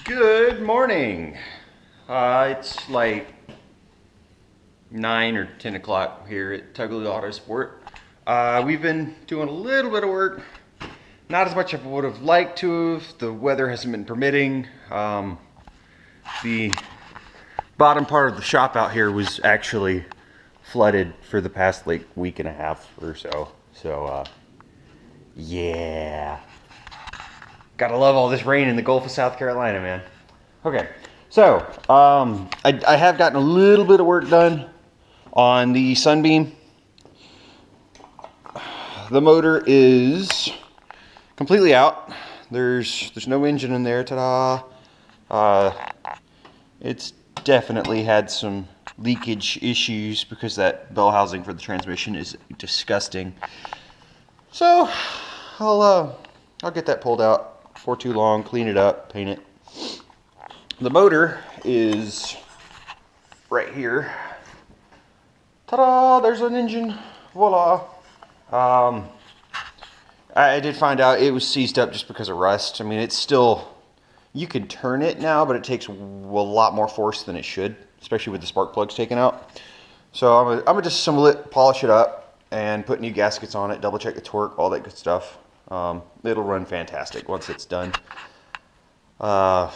Good morning. It's like 9 or 10 o'clock here at Tuggley Autosport. We've been doing a little bit of work. Not as much as I would have liked to have. The weather hasn't been permitting. The bottom part of the shop out here was actually flooded for the past like week and a half or so. Yeah. Gotta love all this rain in the Gulf of South Carolina, man. Okay, so I have gotten a little bit of work done on the Sunbeam. The motor is completely out. There's no engine in there. Ta-da! It's definitely had some leakage issues because that bell housing for the transmission is disgusting. So I'll get that pulled out before too long, clean it up, paint it. The motor is right here. Ta-da! There's an engine. Voila! I did find out it was seized up just because of rust. I mean, it's still, you can turn it now, but it takes a lot more force than it should, especially with the spark plugs taken out. So I'm gonna disassemble it, polish it up, and put new gaskets on it, double check the torque, all that good stuff. It'll run fantastic once it's done. The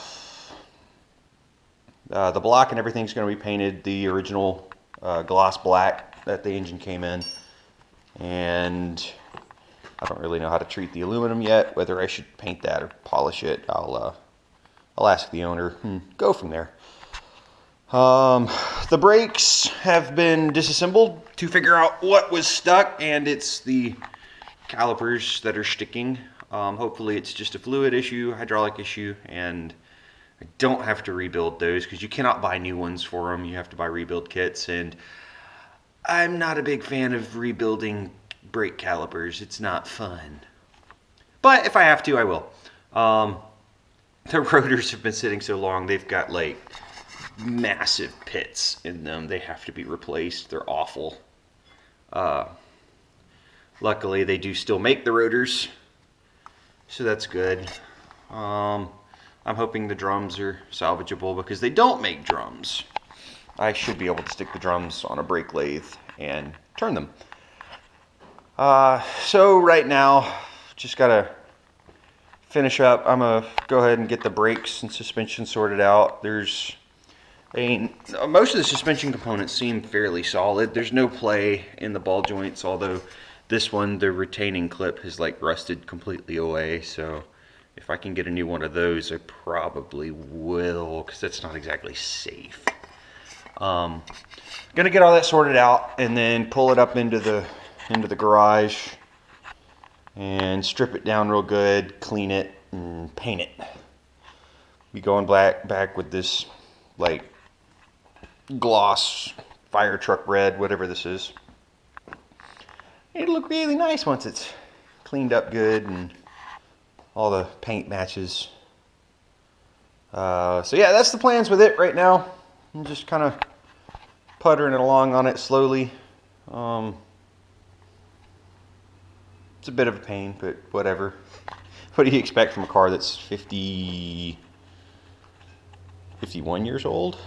block and everything's going to be painted the original gloss black that the engine came in. And I don't really know how to treat the aluminum yet, whether I should paint that or polish it. I'll ask the owner and go from there. The brakes have been disassembled to figure out what was stuck, and it's the calipers that are sticking. Hopefully it's just a fluid issue, hydraulic issue, and I don't have to rebuild those because you cannot buy new ones for them. You have to buy rebuild kits, and I'm not a big fan of rebuilding brake calipers. It's not fun. But if I have to, I will. The rotors have been sitting so long, they've got like massive pits in them. They have to be replaced. They're awful. Luckily, they do still make the rotors, so that's good. I'm hoping the drums are salvageable because they don't make drums. I should be able to stick the drums on a brake lathe and turn them. So right now, just gotta finish up. I'm gonna go ahead and get the brakes and suspension sorted out. Most of the suspension components seem fairly solid. There's no play in the ball joints, although this one, the retaining clip has like rusted completely away, so if I can get a new one of those, I probably will, because that's not exactly safe. Gonna get all that sorted out and then pull it up into the garage and strip it down real good, clean it, and paint it. Be going back with this like gloss fire truck red, whatever this is. It'll look really nice once it's cleaned up good and all the paint matches. So yeah, that's the plans with it right now. I'm just kind of puttering it along on it slowly. It's a bit of a pain, but whatever. What do you expect from a car that's 51 years old?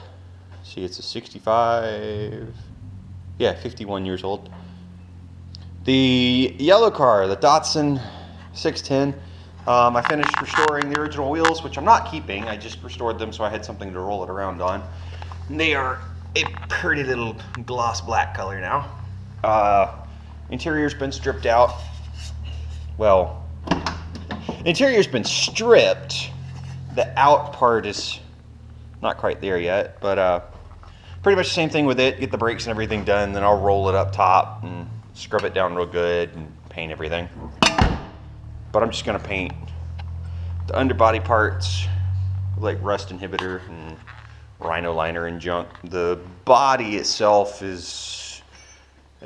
See, it's a 65. Yeah, 51 years old. The yellow car, the Datsun 610, I finished restoring the original wheels, which I'm not keeping. I just restored them so I had something to roll it around on. And they are a pretty little gloss black color now. Interior's been stripped out. Well, interior's been stripped. The out part is not quite there yet, but pretty much the same thing with it. Get the brakes and everything done, then I'll roll it up top and scrub it down real good and paint everything. But I'm just gonna paint the underbody parts like rust inhibitor and rhino liner and junk. The body itself is,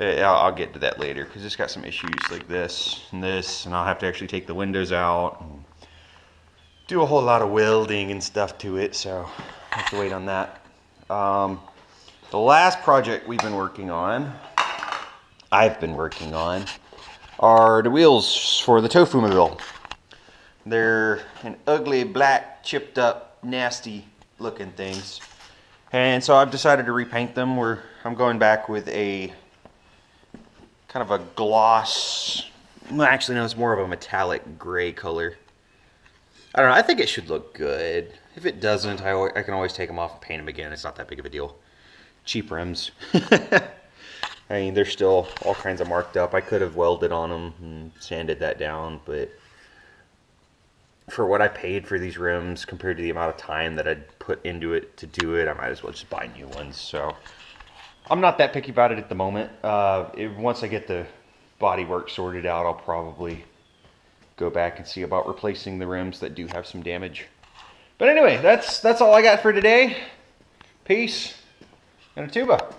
I'll get to that later because it's got some issues like this, and I'll have to actually take the windows out and do a whole lot of welding and stuff to it, so I have to wait on that. The last project I've been working on are the wheels for the Tofu-mobile. They're an ugly black chipped up nasty looking things. And so I've decided to repaint them. I'm going back with a kind of a gloss, well, actually no, it's more of a metallic gray color. I don't know, I think it should look good. If it doesn't, I can always take them off and paint them again. It's not that big of a deal. Cheap rims. I mean, they're still all kinds of marked up. I could have welded on them and sanded that down, but for what I paid for these rims compared to the amount of time that I'd put into it to do it, I might as well just buy new ones. So I'm not that picky about it at the moment. Once I get the body work sorted out, I'll probably go back and see about replacing the rims that do have some damage. But anyway, that's all I got for today. Peace and a tuba.